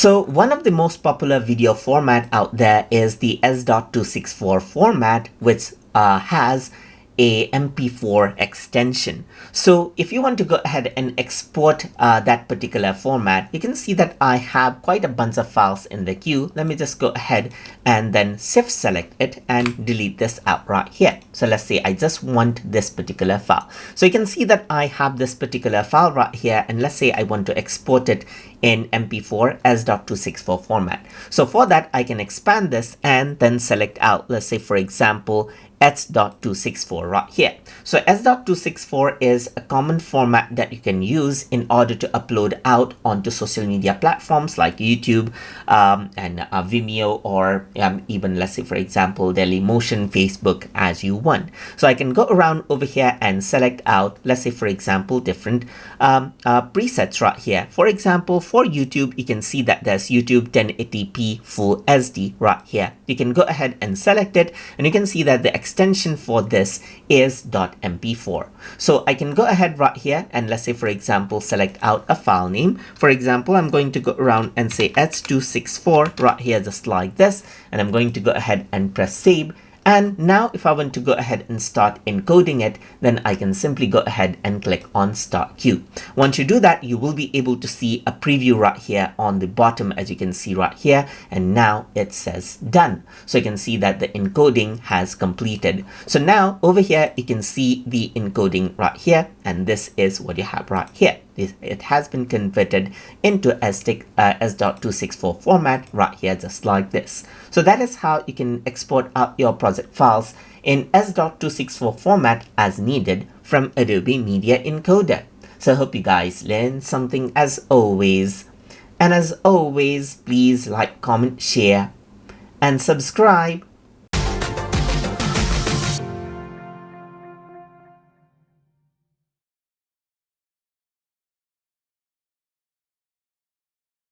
So one of the most popular video format out there is the H.264 format, which has a MP4 extension. So if you want to go ahead and export that particular format, you can see that I have quite a bunch of files in the queue. Let me just go ahead and then shift select it and delete this out right here. So let's say I just want this particular file. So you can see that I have this particular file right here, and let's say I want to export it in MP4 H.264 format. So for that, I can expand this and then select out, let's say for example, H.264 right here. So H.264 is a common format that you can use in order to upload out onto social media platforms like YouTube and Vimeo, or even let's say for example Dailymotion, Facebook, as you want. So I can go around over here and select out, let's say for example, different presets right here. For example, for YouTube, you can see that there's YouTube 1080p Full HD right here. You can go ahead and select it, and you can see that the extension for this is .mp4. So I can go ahead right here and let's say for example select out a file name. For example, I'm going to go around and say H.264 right here, just like this, and I'm going to go ahead and press save. And now if I want to go ahead and start encoding it, then I can simply go ahead and click on Start Queue. Once you do that, you will be able to see a preview right here on the bottom, as you can see right here. And now it says done. So you can see that the encoding has completed. So now over here, you can see the encoding right here. And this is what you have right here. It has been converted into H.264 format right here, just like this. So that is how you can export out your project files in H.264 format as needed from Adobe Media Encoder. So I hope you guys learned something as always. And as always, please like, comment, share, and subscribe.